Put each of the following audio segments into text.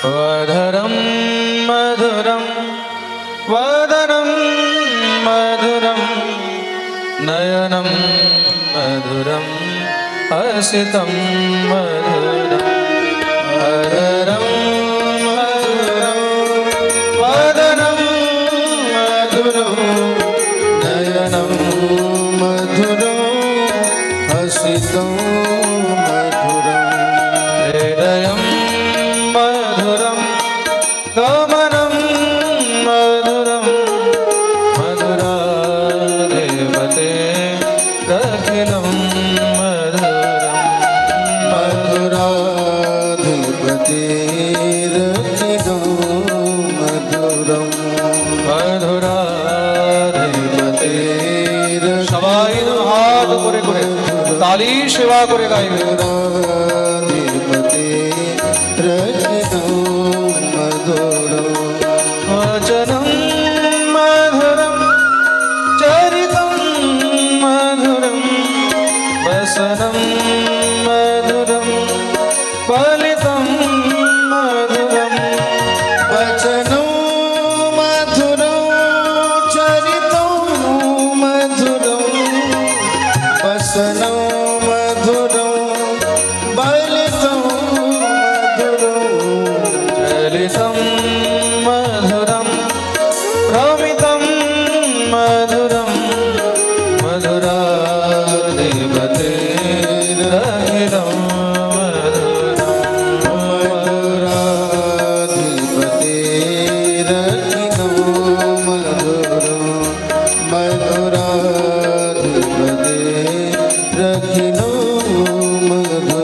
वधरं मधुरं वदनं मधुरं नयनं मधुरं हसितं मधुरं वधरं मधुरं वदनं मधुरं नयनं मधुरं हसितं मधुरं हृदयं मधुरं गमनं मधुरं मधुराधिपते रखिलं मधुरं मधुराधिपते रखिलं मधुरं मधुराधिपते সবাই হাত করে করে তালি সেবা করে গাইবে वचनं मधुरं चरितं मधुरं वसनं मधुरं फलितं मधुरं वचनं मधुरं चरितं मधुरं वसनं मधुरं फलितं चलितं मधुरं प्रमितं मधुरं मधुराधिपते रखिलं मधुरं मधुराधिपते रखिलं मधुरं मधुराधिपते रखिलं मधुरं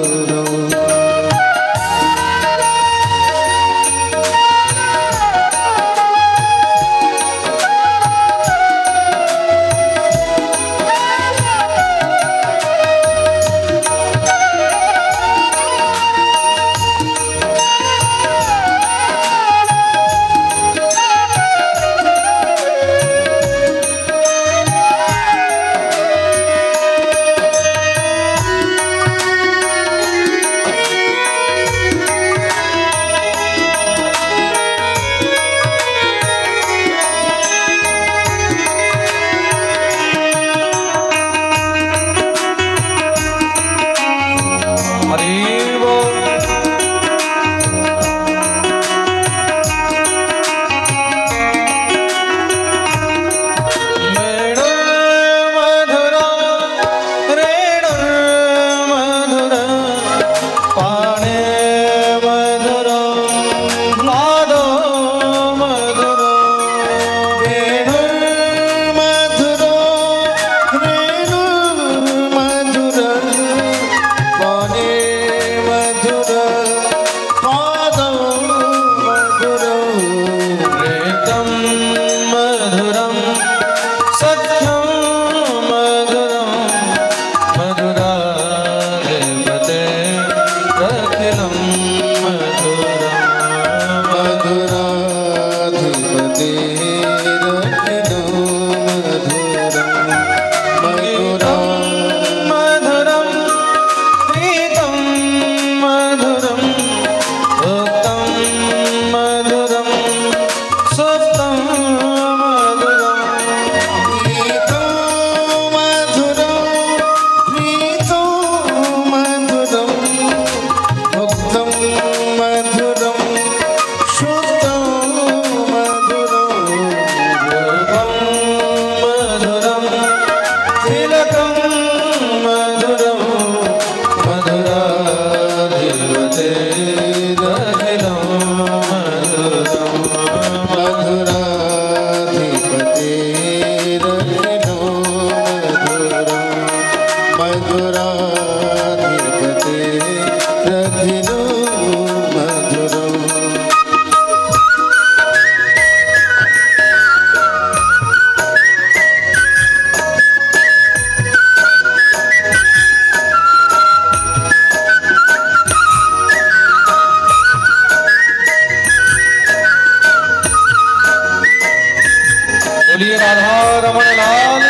बोलिए राधा रमण लाल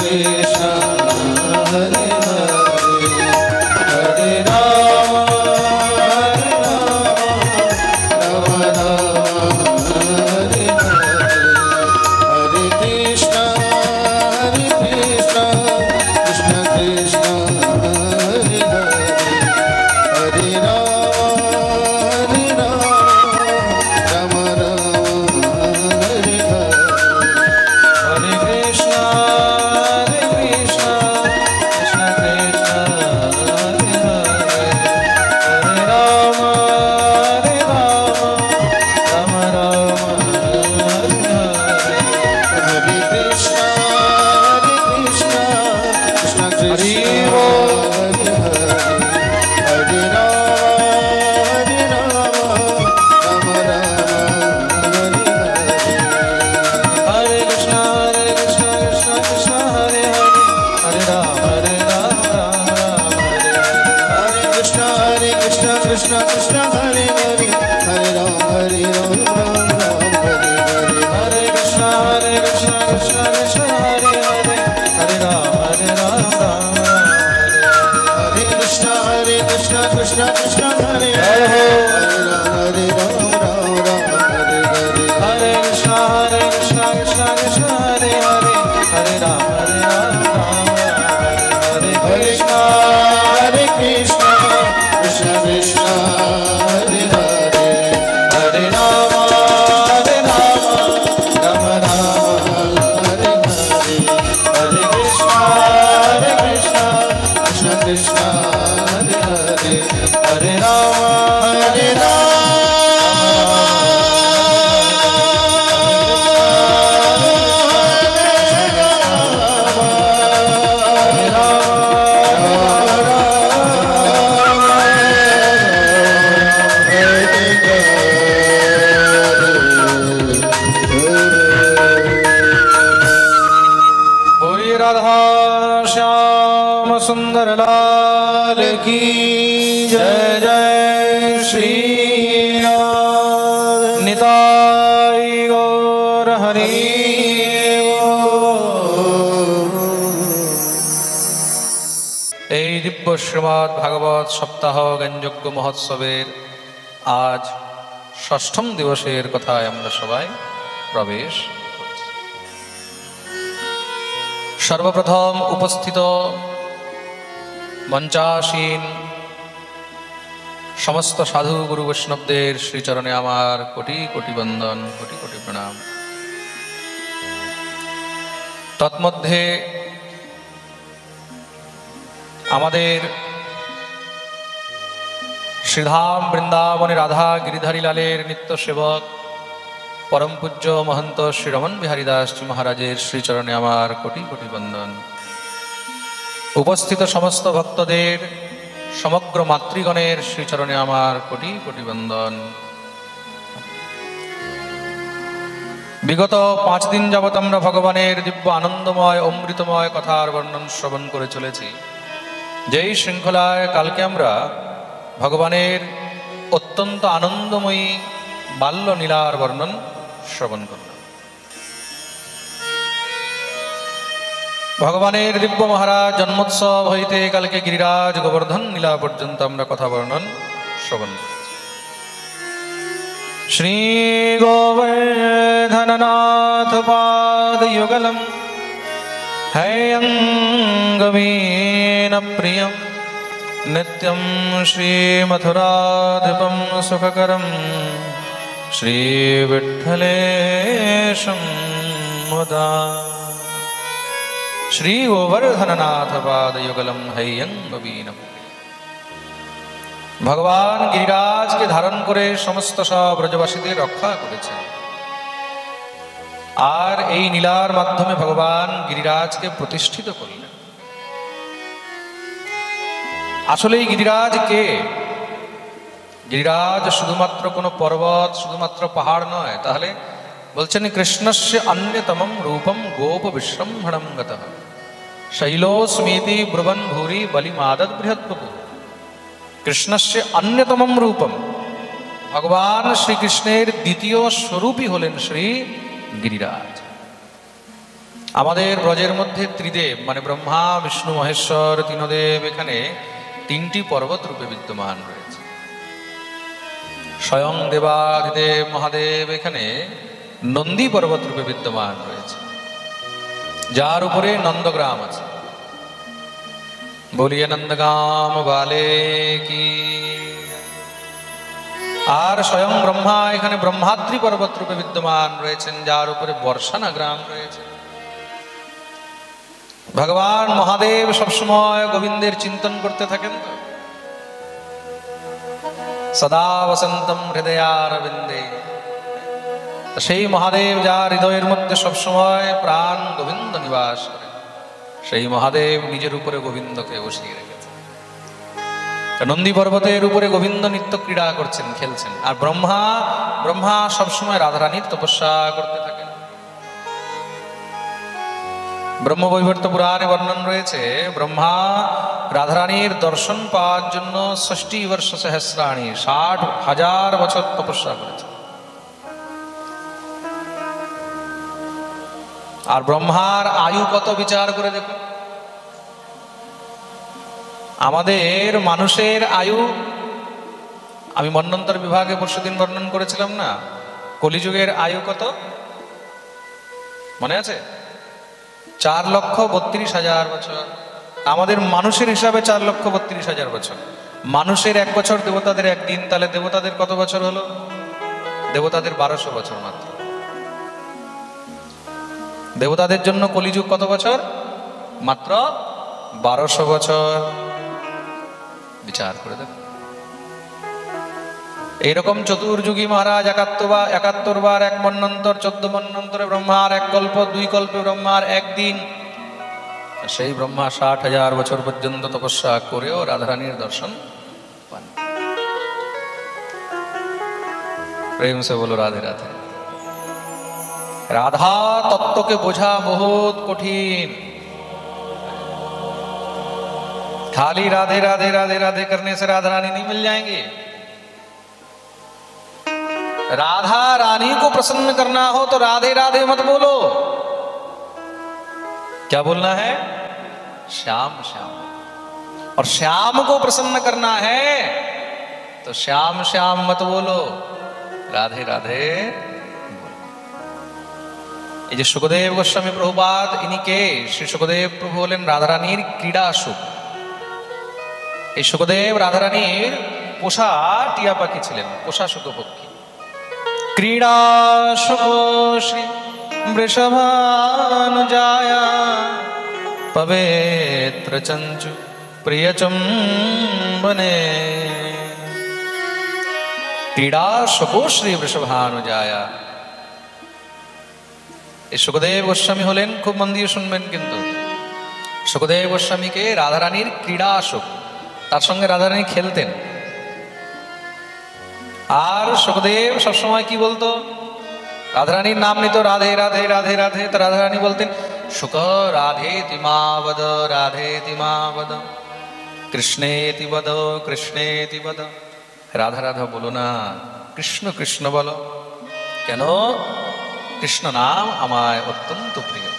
Krishna, Hare Hare, Hare Rama, Rama Rama, Hare Hare, Hare Krishna, Krishna Krishna, Hare Hare, Hare Rama, Rama Rama, Hare Hare, Hare Krishna, Krishna Krishna, Hare Hare, Hare Rama, Rama Rama, Hare Hare, Hare Krishna, Krishna Krishna, Hare Hare, Hare Rama, Rama Rama, Hare Hare, Hare Krishna, Krishna Krishna, Hare Hare, Hare Rama, Rama Rama, Hare Krishna, Krishna Krishna, Hare Hare, Hare Rama, Rama Rama, Hare Hare, Hare Krishna, Krishna Krishna, Hare Hare, Hare Rama, Rama Rama, Hare Krishna, Krishna Krishna, Hare Hare, Hare Rama, Rama Hare Hare, Hare Krishna, Krishna Hare Hare, Hare Rama, Rama Hare Krishna, Krishna Krishna, Hare Hare, Hare Rama, Rama Rama, Hare Hare, Hare Krishna, Krishna Krishna, Hare Hare, Hare Rama, बोलिए राधा श्याम सुंदर लाल की जय, जय श्री राधे, निताई गौर हरि এই দিব্য শ্রীমদ্ ভাগবত সপ্তাহ জ্ঞানযজ্ঞ মহোৎসবের আজ ষষ্ঠম দিবসের কথায় আমরা সবাই প্রবেশ করছি। সর্বপ্রথম উপস্থিত মঞ্চাসীন সমস্ত সাধু গুরু বৈষ্ণবদের শ্রীচরণে আমার কোটি কোটি বন্দন, কোটি কোটি প্রণাম। তন্মধ্যে আমাদের শ্রীধাম বৃন্দাবনে রাধা গিরিধারী লালের নিত্য সেবক পরম পূজ্য মহন্ত শ্রী রমণ বিহারী দাসজি মহারাজের শ্রীচরণে আমার কোটি কোটি বন্দন। উপস্থিত সমস্ত ভক্তদের সমগ্র মাতৃগণের শ্রীচরণে আমার কোটি কোটি বন্দন। বিগত 5 দিন যাবৎ আমরা ভগবানের দিব্য আনন্দময় অমৃতময় কথার বর্ণন শ্রবণ করে চলেছি। যেই শৃঙ্খলায় কালকে আমরা ভগবানের অত্যন্ত আনন্দময়ী বাল্য লীলার বর্ণন শ্রবণ করলাম। ভগবানের দিব্য মহারাজ জন্মোৎসব হইতে কালকে গিরিরাজ গোবর্ধন লীলা পর্যন্ত আমরা কথা বর্ণন শ্রবণ করেছি। শ্রী গোবর্ধননাথ পাদ যুগলম হয়ঙ্গমীন প্রিয়ম নিত্যম শ্রী মথুরাধিপম সুখকরম শ্রী বিঠ্ঠলেশম মুদা। শ্রী গোবর্ধননাথ পাদ যুগলম হয়ঙ্গমীন। ভগবান গিরিরাজকে ধারণ করে সমস্ত সব ব্রজবাসীদের রক্ষা করেছেন। আর এই লীলার মাধ্যমে ভগবান গিরিরাজকে প্রতিষ্ঠিত করলেন। আসলে এই গিরিরাজ কে? গিরিরাজ শুধুমাত্র কোনো পর্বত, শুধুমাত্র পাহাড় নয়। তাহলে বলছেন কৃষ্ণস্য অন্যতমম রূপম গোপ বিশ্রম্ভণম গতঃ শৈলোস্মিতি ব্রুবন ভূরি বলিমাদদ বৃহৎবপু। কৃষ্ণস্য অন্যতমম রূপম, ভগবান শ্রীকৃষ্ণের দ্বিতীয় স্বরূপই হলেন শ্রী গিরিরাজ। আমাদের ব্রজের মধ্যে ত্রিদেব মানে ব্রহ্মা বিষ্ণু মহেশ্বর তিনদেব এখানে তিনটি পর্বত রূপে বিদ্যমান রয়েছে। স্বয়ং দেবাদিদেব মহাদেব এখানে নন্দী পর্বত রূপে বিদ্যমান রয়েছে, যার উপরে নন্দগ্রাম আছে। বলিয়ে নন্দগাম বালে কি। আর স্বয়ং ব্রহ্মা এখানে ব্রহ্মাদ্রি পর্বত রূপে বিদ্যমান রয়েছেন, যার উপরে বর্ষানা গ্রাম রয়েছে। ভগবান মহাদেব সবসময় গোবিন্দের চিন্তন করতে থাকেন তো, সদা বসন্তম হৃদয়ারবিন্দে। সেই মহাদেব যার হৃদয়ের মধ্যে সবসময় প্রাণ গোবিন্দ নিবাস করে, সেই মহাদেব নিজের উপরে গোবিন্দকে বসিয়ে রেখেছেন। নন্দী পর্বতের উপরে গোবিন্দ নিত্য ক্রীড়া করছেন, খেলছেন। আর ব্রহ্মা সবসময় রাধারানীর তপস্যা করতে থাকেন। ব্রহ্মবৈবর্ত পুরাণে বর্ণন রয়েছে, ব্রহ্মা রাধারানীর দর্শন পাওয়ার জন্য ৬০ বর্ষ সহস্রাণী ৬০,০০০ বছর তপস্যা করেছে। আর ব্রহ্মার আয়ু কত বিচার করে দেখুন। আমাদের মানুষের আয়ু, আমি মন্বন্তর বিভাগে পরশুদিন বর্ণন করেছিলাম না, কলিযুগের আয়ু কত মনে আছে? 4,32,000 বছর। আমাদের মানুষের হিসাবে 4,32,000 বছর। মানুষের 1 বছর, দেবতাদের 1 দিন। তাহলে দেবতাদের কত বছর হলো? দেবতাদের 1200 বছর মাত্র। দেবতাদের জন্য কলিযুগ কত বছর? মাত্র 1200 বছর। বিচার করে দেখ। এইরকম চতুর্যুগী মহারাজ 71 বার 1 মন্বন্তর, 14 মন্বন্তরে ব্রহ্মার 1 কল্প, 2 কল্পে ব্রহ্মার 1 দিন। সেই ব্রহ্মা 60,000 বছর পর্যন্ত তপস্যা করেও রাধারানীর দর্শন পান। প্রেম সে বলো রাধে রাধে। রাধা তত্ত্বকে বোঝা বহুত কঠিন। खाली राधे राधे राधे राधे करने से राधा रानी नहीं मिल जाएंगे। राधा रानी को प्रसन्न करना हो तो राधे राधे मत बोलो। क्या बोलना है? श्याम श्याम। और श्याम को प्रसन्न करना है तो श्याम श्याम मत बोलो, राधे राधे। ये जो सुखदेव गोस्वामी प्रभुपाद, इन्हीं के श्री सुखदेव प्रभु बोलें राधा रानीर क्रीड़ा सुख। এই সুখদেব রাধারানীর পোষা টিয়া পাখি ছিলেন, পোষা সুখপক্ষী। ক্রীড়া সুখ শ্রী বৃষভানুজায়া পবিত্র চঞ্চু প্রিয় চুম্বনে। ক্রীড়া সুখ শ্রী বৃষভানুজায়া। এই সুখদেব গোস্বামী হলেন, খুব মন দিয়ে শুনবেন কিন্তু, সুখদেব গোস্বামীকে রাধারানীর ক্রীড়া সুখ, তার সঙ্গে রাধারানী খেলতেন। আর সুখদেব সবসময় কি বলতো? রাধারানীর নাম নিত, রাধে রাধে রাধে রাধে। তো রাধারানী বলতেন, সুখ রাধে তিমাবদ, রাধে তিমাবদ, কৃষ্ণেতি বদ, কৃষ্ণেতি বদ। রাধা রাধা বলো না, কৃষ্ণ কৃষ্ণ বলো। কেন? কৃষ্ণ নাম আমায় অত্যন্ত প্রিয়।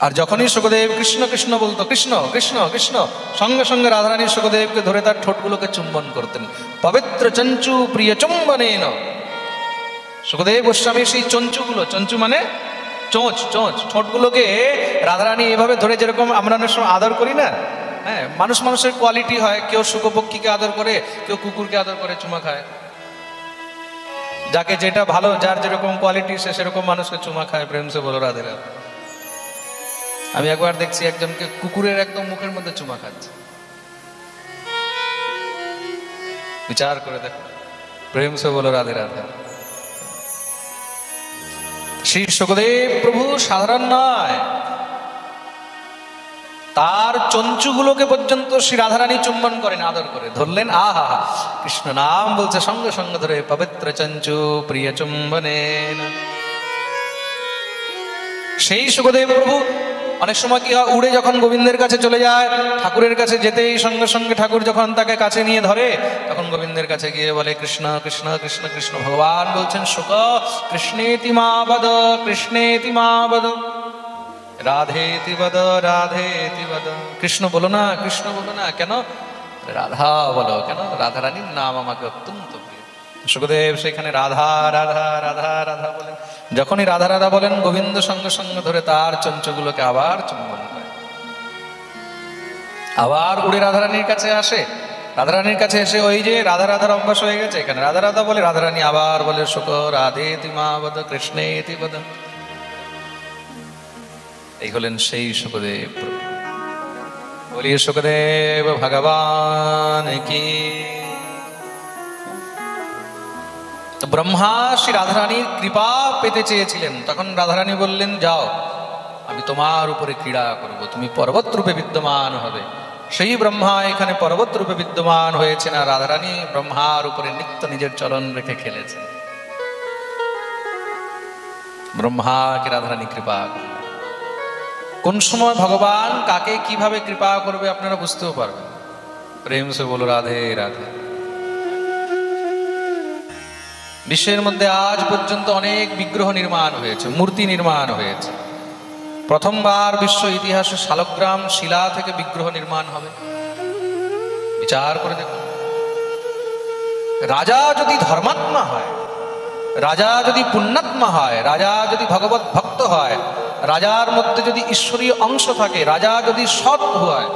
আর যখনই সুখদেব কৃষ্ণ কৃষ্ণ বলতো, কৃষ্ণ কৃষ্ণ কৃষ্ণ, সঙ্গে সঙ্গে রাধারানী সুখদেবকে ধরে তার ঠোঁটগুলোকে চুম্বন করতেন। পবিত্র চঞ্চু প্রিয় চুম্বনেন। সুখদেব গোস্বামী সেই চঞ্চুগুলো, চঞ্চু মানে চোঁচ, চোঁচ, ঠোঁটগুলোকে রাধারানী এভাবে ধরে, যেরকম আমরা অনেক সময় আদর করি না, হ্যাঁ, মানুষের কোয়ালিটি হয়, কেউ শুকপক্ষীকে আদর করে, কেউ কুকুরকে আদর করে, চুমা খায়। যাকে যেটা ভালো, যার যেরকম কোয়ালিটি, সে সেরকম মানুষকে চুমা খায়। প্রেম সে বলো রাধে রাধে। আমি একবার দেখছি একজনকে কুকুরের একদম মুখের মধ্যে চুমা খাচ্ছে। বিচার করে দেখো। প্রেম সে বলো রাধে রাধে। শ্রী সুখদেব প্রভু সাধারণ নয়, তার চঞ্চুগুলোকে পর্যন্ত শ্রী রাধারানী চুম্বন করেন, আদর করে ধরলেন। আহা, কৃষ্ণ নাম বলছে, সঙ্গে সঙ্গে ধরে পবিত্র চঞ্চু প্রিয় চুম্বনেন। সেই সুখদেব প্রভু অনেক সময় কি হয়, উড়ে যখন গোবিন্দের কাছে চলে যায়, ঠাকুরের কাছে যেতেই সঙ্গে সঙ্গে ঠাকুর যখন তাকে কাছে নিয়ে ধরে, তখন গোবিন্দের কাছে গিয়ে বলে কৃষ্ণ কৃষ্ণ কৃষ্ণ কৃষ্ণ। ভগবান বলছেন, সুখ কৃষ্ণেতি মা বদ, কৃষ্ণেতি মা বদ। রাধেতি বদ রাধেতি বদ, কৃষ্ণ বলো না, কৃষ্ণ বলো না, কেন? রাধা বলো। কেন? রাধারানীর নাম আমাকে অত্যন্ত প্রিয়। সুখদেব সেখানে রাধা রাধা রাধা রাধা বলেন। যখনই রাধা রাধা বলেন, গোবিন্দ সঙ্গে সঙ্গে ধরে তার চঞ্চগুলোকে আবার চুম্বন করে, আবার উড়ে রাধারানীর কাছে আসে। রাধারানীর কাছে এসে ওই যে রাধা রাধার অভ্যাস হয়ে গেছে, এখানে রাধা রাধা বলে, রাধারানী আবার বলে সুখ রাধেতি মা বদ কৃষ্ণেতি বদ। এই হলেন সেই সুখদেব প্রভু। বলিয়ে সুখদেব ভগবান কি। ব্রহ্মা শ্রী রাধারানীর কৃপা পেতে চেয়েছিলেন, তখন রাধারানী বললেন, যাও, আমি তোমার উপরে ক্রীড়া করব, তুমি পর্বত রূপে বিদ্যমান হবে। সেই ব্রহ্মা এখানে পর্বত রূপে বিদ্যমান হয়েছেন, আর রাধারানী ব্রহ্মার উপরে নিত্য নিজের চলন রেখে খেলেছেন। ব্রহ্মাকে রাধারানী কৃপা করলেন। কোন সময় ভগবান কাকে কিভাবে কৃপা করবে আপনারা বুঝতেও পারবেন। প্রেম সে বলো রাধে রাধে। বিশ্বের মধ্যে আজ পর্যন্ত অনেক বিগ্রহ নির্মাণ হয়েছে, মূর্তি নির্মাণ হয়েছে। প্রথমবার বিশ্ব ইতিহাসে শালগ্রাম শিলা থেকে বিগ্রহ নির্মাণ হবে। বিচার করে দেখুন, রাজা যদি ধর্মাত্মা হয়, রাজা যদি পুণ্যাত্মা হয়, রাজা যদি ভগবত ভক্ত হয়, রাজার মধ্যে যদি ঈশ্বরীয় অংশ থাকে, রাজা যদি সৎ হয়,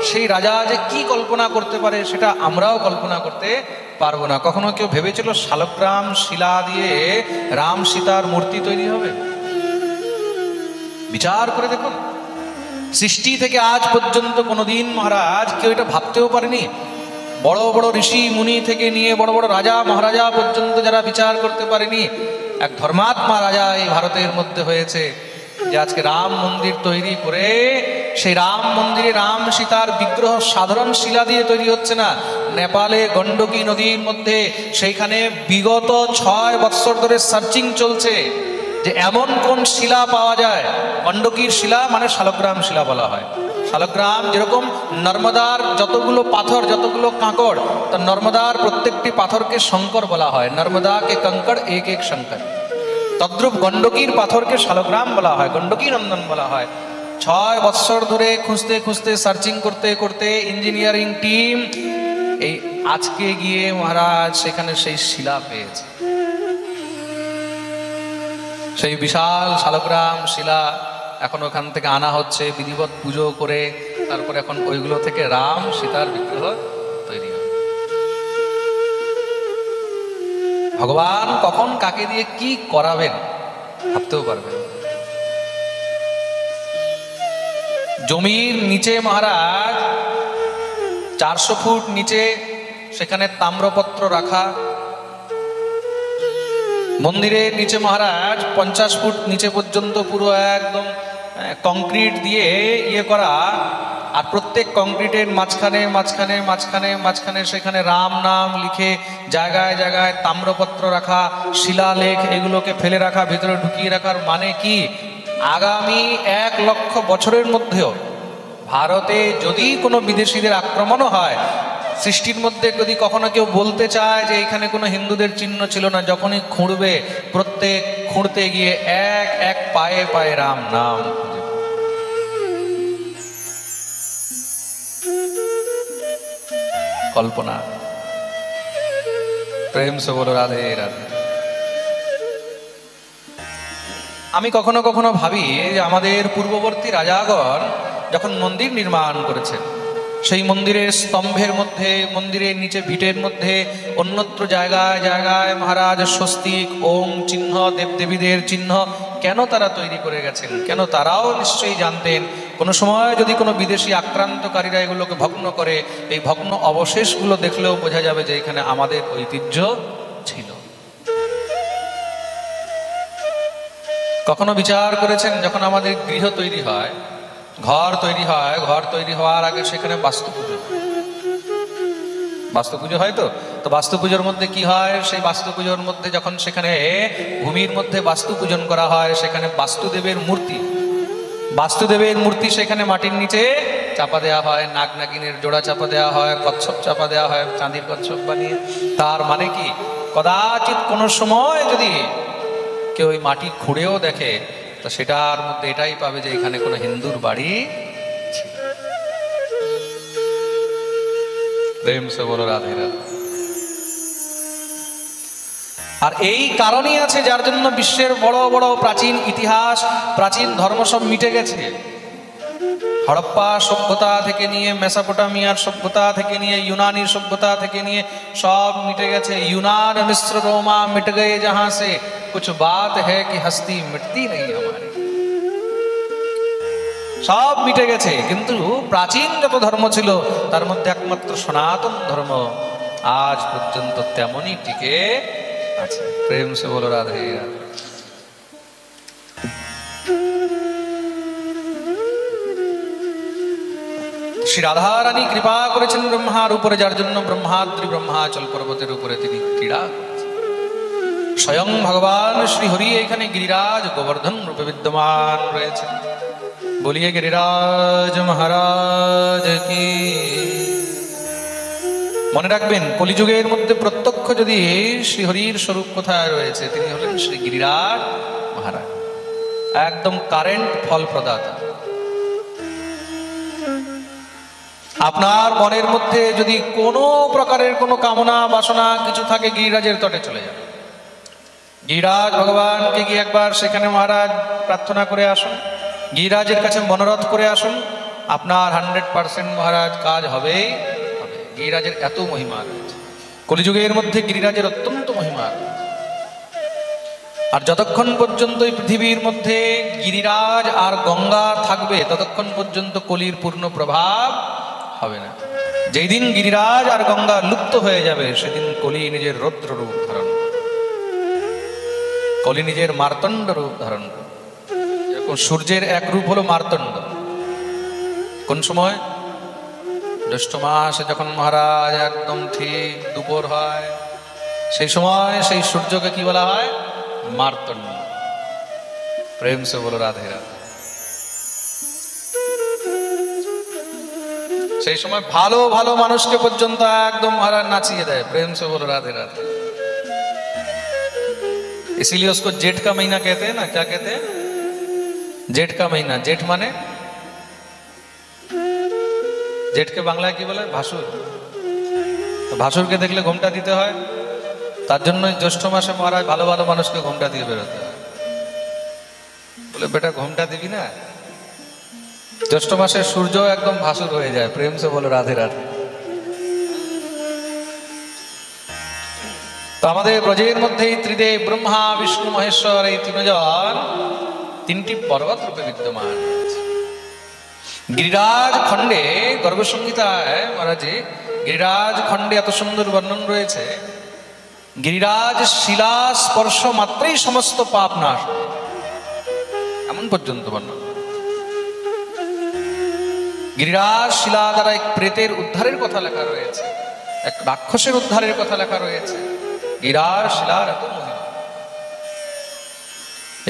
সেই রাজা যে কি কল্পনা করতে পারে সেটা আমরাও কল্পনা করতে পারবো না। কখনো কেউ ভেবেছিল শালগ্রাম শিলা দিয়ে রাম সীতার মূর্তি তৈরি হবে? বিচার করে দেখুন, সৃষ্টি থেকে আজ পর্যন্ত কোনোদিন মহারাজ কেউ এটা ভাবতেও পারেনি। বড় বড় ঋষি মুনি থেকে নিয়ে বড় বড় রাজা মহারাজা পর্যন্ত যারা বিচার করতে পারেনি, এক ধর্মাত্মা রাজা এই ভারতের মধ্যে হয়েছে, যে আজকে রাম মন্দির তৈরি করে সেই রাম মন্দিরে রাম সীতার বিগ্রহ সাধারণ শিলা দিয়ে তৈরি হচ্ছে না। নেপালে গণ্ডকী নদীর মধ্যে সেইখানে বিগত 6 বৎসর ধরে সার্চিং চলছে যে এমন কোন শিলা পাওয়া যায়। গণ্ডকীর শিলা মানে শালগ্রাম শিলা বলা হয়। শালগ্রাম যেরকম নর্মদার যতগুলো পাথর, যতগুলো কাঁকড়, তা নর্মদার প্রত্যেকটি পাথরকে শঙ্কর বলা হয়। নর্মদাকে কঙ্কড় এক এক শঙ্কর। তদ্রূপ গণ্ডকীর পাথরকে শালগ্রাম বলা হয়, গণ্ডকী নন্দন বলা হয়। 6 বৎসর ধরে খুঁজতে খুঁজতে সার্চিং করতে করতে ইঞ্জিনিয়ারিং টিম এই আজকে গিয়ে মহারাজ সেখানে সেই শিলা পেয়েছে। সেই বিশাল শালগ্রাম শিলা এখন ওখান থেকে আনা হচ্ছে, বিধিবৎ পুজো করে তারপরে এখন ওইগুলো থেকে রাম সীতার বিগ্রহ তৈরি হয়। ভগবান কখন কাকে দিয়ে কি করাবেন ভাবতেও পারবেন। জমির নিচে মহারাজ 400 ফুট নিচে সেখানে তাম্রপত্র রাখা, মন্দিরের নিচে মহারাজ 50 ফুট নিচে পর্যন্ত পুরো একদম কংক্রিট দিয়ে ইয়ে করা, আর প্রত্যেক কংক্রিটের মাঝখানে মাঝখানে মাঝখানে মাঝখানে সেখানে রাম নাম লিখে জায়গায় জায়গায় তাম্রপত্র রাখা, শিলালেখ এগুলোকে ফেলে রাখা, ভিতরে ঢুকিয়ে রাখার মানে কি, আগামী 1 লক্ষ বছরের মধ্যেও ভারতে যদি কোনো বিদেশিদের আক্রমণও হয়, সৃষ্টির মধ্যে যদি কখনো কেউ বলতে চায় যে এখানে কোনো হিন্দুদের চিহ্ন ছিল না, যখনই খুঁড়বে প্রত্যেক খুঁড়তে গিয়ে এক এক পায়ে পায়ে রাম নাম। কল্পনা। প্রেম সে বলো রাধে রাধে। আমি কখনো কখনো ভাবি যে আমাদের পূর্ববর্তী রাজাগণ যখন মন্দির নির্মাণ করেছেন, সেই মন্দিরের স্তম্ভের মধ্যে, মন্দিরের নিচে ভিটের মধ্যে, অন্যত্র জায়গায় জায়গায় মহারাজ স্বস্তিক ওম চিহ্ন, দেবদেবীদের চিহ্ন কেন তারা তৈরি করে গেছেন? কেন? তারাও নিশ্চয়ই জানতেন কোনো সময় যদি কোনো বিদেশি আক্রান্তকারীরা এগুলোকে ভগ্ন করে, এই ভগ্ন অবশেষগুলো দেখলেও বোঝা যাবে যে এখানে আমাদের ঐতিহ্য ছিল। কখনো বিচার করেছেন যখন আমাদের গৃহ তৈরি হয়, ঘর তৈরি হয়, ঘর তৈরি হওয়ার আগে সেখানে বাস্তু পুজো হয়। বাস্তু পুজো হয় তো বাস্তু পুজোর মধ্যে কি হয়, সেই বাস্তু পুজোর মধ্যে যখন সেখানে ভূমির মধ্যে বাস্তু পূজন করা হয়, সেখানে বাস্তুদেবের মূর্তি, বাস্তুদেবের মূর্তি সেখানে মাটির নিচে চাপা দেওয়া হয়, নাগ নাগিনের জোড়া চাপা দেওয়া হয়, কচ্ছপ চাপা দেওয়া হয়, চাঁদির কচ্ছপ বানিয়ে। তার মানে কি, কদাচিৎ কোনো সময় যদি কেউ ওই মাটি খুঁড়েও দেখে, তো সেটার মধ্যে এটাই পাবে যে এখানে কোনো হিন্দুর বাড়ি ছিল। প্রেম সে বলো রাধে রাধে। আর এই কারণই আছে যার জন্য বিশ্বের বড় বড় প্রাচীন ইতিহাস, প্রাচীন ধর্ম সব মিটে গেছে। হড়প্পা সভ্যতা থেকে নিয়ে মেসোপটামিয়ার সভ্যতা থেকে নিয়ে यूनानी সভ্যতা থেকে নিয়ে সব মিটে গেছে। यूनान मिस्र रोमा मिट गए जहां से कुछ बात है कि हस्ती मिटती नहीं हमारी। সব মিটে গেছে, কিন্তু প্রাচীন যত ধর্ম ছিল তার মধ্যে একমাত্র সনাতন ধর্ম আজ পর্যন্ত তেমনই টিকে আছে। প্রেম সে বলো রাধে রাধে। শ্রী রাধা রানী কৃপা করেছেন ব্রহ্মার উপরে, যার জন্য ব্রহ্মাদ্রি ব্রহ্মাচল পর্বতের উপরে তিনি ক্রীড়া করেছেন। স্বয়ং ভগবান শ্রী হরি এখানে গিরিরাজ গোবর্ধন রূপে বিদ্যমান রয়েছেন। বলিয়ে গিরিরাজ মহারাজ কি। মনে রাখবেন, কলিযুগের মধ্যে প্রত্যক্ষ যদি শ্রীহরির স্বরূপ কোথায় রয়েছে, তিনি হলেন শ্রী গিরিরাজ মহারাজ, একদম কারেন্ট ফল প্রদাতা। আপনার মনের মধ্যে যদি কোনো প্রকারের কোনো কামনা বাসনা কিছু থাকে, গিরিরাজের তটে চলে যাবে। গিরিরাজ ভগবানকে গিয়ে একবার সেখানে মহারাজ প্রার্থনা করে আসুন, গিরিরাজের কাছে মনোরথ করে আসুন, আপনার 100% মহারাজ কাজ হবেই হবে। গিরিরাজের এত মহিমা রয়েছে, কলিযুগের মধ্যে গিরিরাজের অত্যন্ত মহিমা রয়েছে। আর যতক্ষণ পর্যন্ত এই পৃথিবীর মধ্যে গিরিরাজ আর গঙ্গা থাকবে, ততক্ষণ পর্যন্ত কলির পূর্ণ প্রভাব হবে না। যেই দিন গিরিরাজ আর গঙ্গা লুপ্ত হয়ে যাবে, সেদিন কলি নিজের রৌদ্র রূপ ধারণ করবে, কলি নিজের মার্তণ্ড রূপ ধারণ করবে। এরকম সূর্যের এক রূপ হলো মার্তণ্ড। কোন সময়? জ্যৈষ্ঠ মাসে যখন মহারাজ একদম ঠিক দুপুর হয়, সেই সময় সেই সূর্যকে কি বলা হয়? মার্তণ্ড। প্রেম সে বলো রাধে রাধে। সেই সময় ভালো ভালো মানুষকে পর্যন্ত একদম মহারাজ नाचिए দেয়। प्रेम से बोलो राधे राधे। इसीलिए उसको जेठ का महीना कहते हैं ना। क्या कहते हैं? जेठ का महीना। जेठ माने जेठ के बांग्लाয় কি বলে? ভাসুর। তো ভাসুরকে দেখলে ঘোমটা দিতে হয়, তার জন্য জ্যৈষ্ঠ মাসে মহারাজ ভালো ভালো মানুষকে ঘোমটা দিয়ে বেরোতে হয়। বলে বেটা ঘোমটা দিবি না, জ্যৈষ্ঠ মাসে সূর্য একদম ভাসুর হয়ে যায়। প্রেম সে বলো রাধে রাধে। তো আমাদের ব্রজের মধ্যেই ত্রিদেব ব্রহ্মা বিষ্ণু মহেশ্বর এই তিনজন তিনটি পর্বত রূপে বিদ্যমান। গিরিরাজ খণ্ডে গর্ভসংহিতায় মহারাজ গিরিরাজ খণ্ডে এত সুন্দর বর্ণন রয়েছে, গিরিরাজ শিলা স্পর্শ মাত্রই সমস্ত পাপ নাশ হয়, এমন পর্যন্ত বর্ণন। গিরিরাজ শিলা দ্বারা এক প্রেতের উদ্ধারের কথা লেখা রয়েছে, এক রাক্ষসের উদ্ধারের কথা লেখা রয়েছে। গিরিরাজ শিলার এত মহিমা।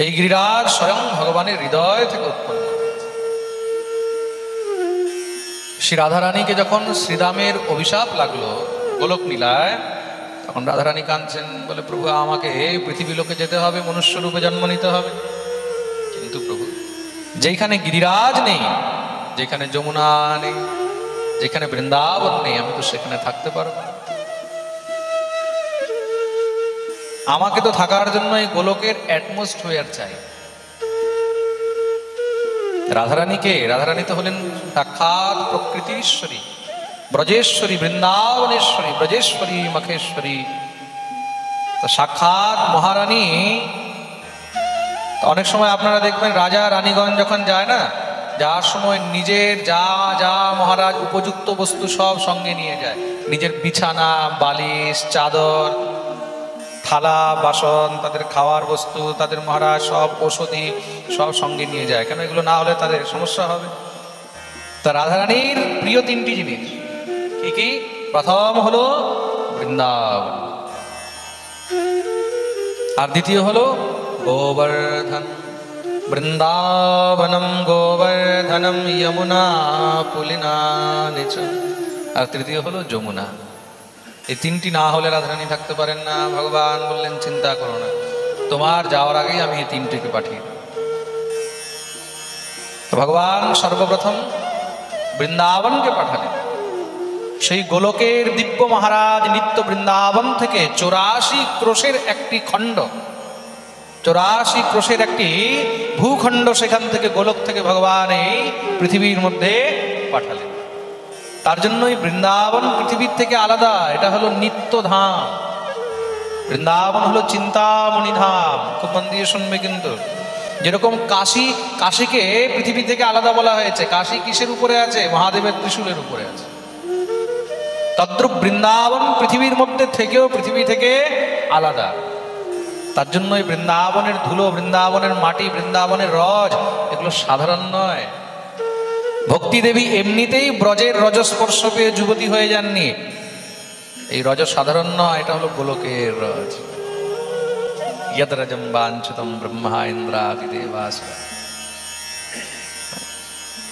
এই গিরিরাজ স্বয়ং ভগবানের হৃদয় থেকে উৎপন্ন হয়েছে। শ্রী রাধারানীকে যখন শ্রীরামের অভিশাপ লাগলো গোলক লীলায়, তখন রাধারানী কাঁদছেন, বলে প্রভু আমাকে পৃথিবী লোকে যেতে হবে, মনুষ্য রূপে জন্ম নিতে হবে। কিন্তু প্রভু, যেখানে গিরিরাজ নেই, যেখানে যমুনা নেই, যেখানে বৃন্দাবন নেই, আমি তো সেখানে থাকতে পারবো না। আমাকে তো থাকার জন্য এই গোলকের অ্যাটমসফিয়ার চাই। রাধারানীকে, রাধারানী তো হলেন সাক্ষাৎ প্রকৃতিশ্বরী, ব্রজেশ্বরী, বৃন্দাবনেশ্বরী, ব্রজেশ্বরী, মখেশ্বরী। তো সাক্ষাৎ মহারানী। অনেক সময় আপনারা দেখবেন রাজা রানীগঞ্জ যখন যায় না, যার সময় নিজের যা যা মহারাজ উপযুক্ত বস্তু সব সঙ্গে নিয়ে যায়, নিজের বিছানা, বালিশ, চাদর, থালা বাসন, তাদের খাওয়ার বস্তু, তাদের মহারাজ সব ঔষধি সব সঙ্গে নিয়ে যায়। কেন? এগুলো না হলে তাদের সমস্যা হবে। তা রাধারানীর প্রিয় তিনটি জিনিস কি কি? প্রথম হলো বৃন্দাবন, আর দ্বিতীয় হলো গোবর্ধন। বৃন্দাবনম গোবর্ধনম যমুনা পুলিনা নিচ। আর তৃতীয় হলো যমুনা। এই তিনটি না হলে রাধারানী থাকতে পারেন না। ভগবান বললেন চিন্তা করো না, তোমার যাওয়ার আগেই আমি এই তিনটিকে পাঠিয়ে দেব। ভগবান সর্বপ্রথম বৃন্দাবনকে পাঠালেন। সেই গোলকের দিব্য মহারাজ নিত্য বৃন্দাবন থেকে 84 ক্রোশের একটি খণ্ড, 84 ক্রোশের একটি ভূখণ্ড সেখান থেকে গোলক থেকে ভগবান এই পৃথিবীর মধ্যে পাঠালেন। তার জন্যই বৃন্দাবন পৃথিবীর থেকে আলাদা। এটা হলো নিত্য ধাম। বৃন্দাবন হলো চিন্তামণি ধাম। খুব মন দিয়ে শুনবে কিন্তু। যেরকম কাশীকে পৃথিবী থেকে আলাদা বলা হয়েছে, কাশী কিসের উপরে আছে? মহাদেবের ত্রিশূলের উপরে আছে। তদ্রূপ বৃন্দাবন পৃথিবীর মধ্যে থেকেও পৃথিবী থেকে আলাদা। তার জন্যই বৃন্দাবনের ধুলো, বৃন্দাবনের মাটি, বৃন্দাবনের রজ এগুলো সাধারণ নয়। ভক্তি দেবী এমনিতেই ব্রজের রজস্পর্শ পেয়ে যুবতী হয়ে যাননি। এই রজ সাধারণ নয়, এটা হলো গোলকের রজ। ইয়দ রজম বাঞ্ছিতম ব্রহ্মা ইন্দ্রাদি দেবাসুরা,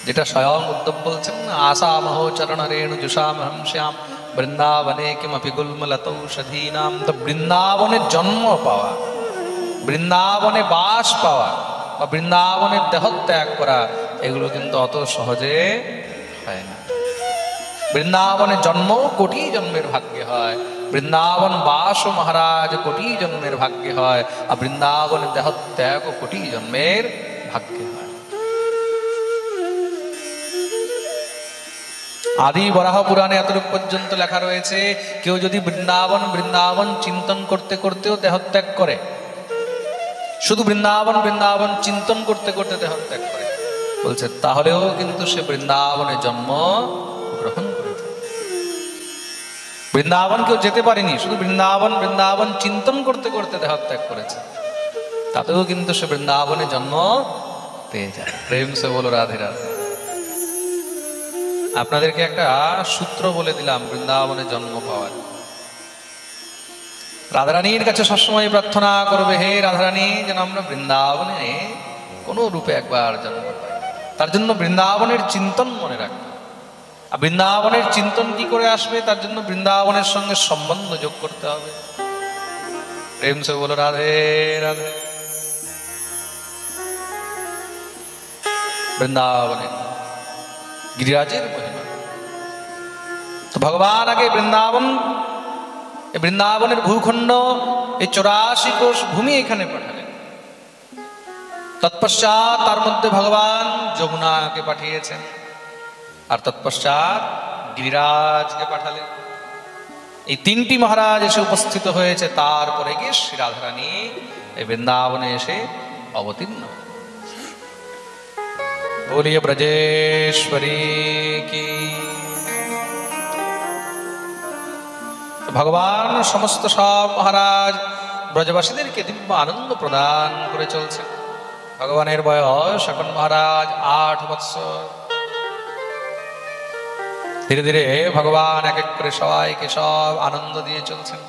যেটা স্বয়ং উদ্ধব বলছেন না, আসামহো চরণ রেণু জুষামহম শ্যাম বৃন্দাবনে কিমপি গুল্মলতৌষধীনাম। তো বৃন্দাবনে জন্ম পাওয়া, বৃন্দাবনে বাস পাওয়া বা বৃন্দাবনের দেহত্যাগ করা, এগুলো কিন্তু অত সহজে হয় না। বৃন্দাবনে জন্ম কোটি জন্মের ভাগ্যে হয়, বৃন্দাবন বাস ও মহারাজ কোটি জন্মের ভাগ্যে হয়, আর বৃন্দাবনের দেহত্যাগ কোটি জন্মের ভাগ্যে হয়। আদি বরাহ পুরাণে এতটুকু পর্যন্ত লেখা রয়েছে, কেউ যদি বৃন্দাবন বৃন্দাবন চিন্তন করতে করতেও দেহত্যাগ করে, শুধু বৃন্দাবন বৃন্দাবন চিন্তন করতে করতে দেহত্যাগ করে, বলছে তাহলেও কিন্তু সে বৃন্দাবনে জন্ম গ্রহণ করে। বৃন্দাবন কেউ যেতে পারেনি, শুধু বৃন্দাবন বৃন্দাবন চিন্তন করতে করতে দেহত্যাগ করেছে, তাতেও কিন্তু সে বৃন্দাবনে জন্ম পেয়ে যায়। প্রেম সে বলো রাধে রাধে। আপনাদেরকে একটা সূত্র বলে দিলাম বৃন্দাবনে জন্ম পাওয়ার। রাধারানীর কাছে সবসময় প্রার্থনা করবে, হে রাধারানী, যেন আমরা বৃন্দাবনে কোনো রূপে একবার জন্ম পাই। তার জন্য বৃন্দাবনের চিন্তন মনে রাখবে। আর বৃন্দাবনের চিন্তন কি করে আসবে? তার জন্য বৃন্দাবনের সঙ্গে সম্বন্ধ যোগ করতে হবে। প্রেম সে বলো রাধে রাধে। বৃন্দাবনের গিরিরাজের মহিমা। তো ভগবান আগে বৃন্দাবনের ভূখণ্ড, এই 84 কোষ ভূমি এখানে পাঠালেন। তৎপশ্চাৎ তার মধ্যে ভগবান যমুনাকে পাঠিয়েছেন, আর তৎপশ্চাৎ গিরিরাজকে পাঠালেন। এই 3টি মহারাজ এসে উপস্থিত হয়েছে। তারপরে গিয়ে শ্রী রাধারানী এই বৃন্দাবনে এসে অবতীর্ণ। बोलिए ब्रजेश्वरी की। ভগবান সমস্ত সব মহারাজ ব্রজবাসীদেরকে দিব্য আনন্দ প্রদান করে চলছে। ভগবানের বয়স এখন মহারাজ 8 বৎসর। ধীরে ধীরে ভগবান এক এক করে সবাইকে সব আনন্দ দিয়ে চলছেন।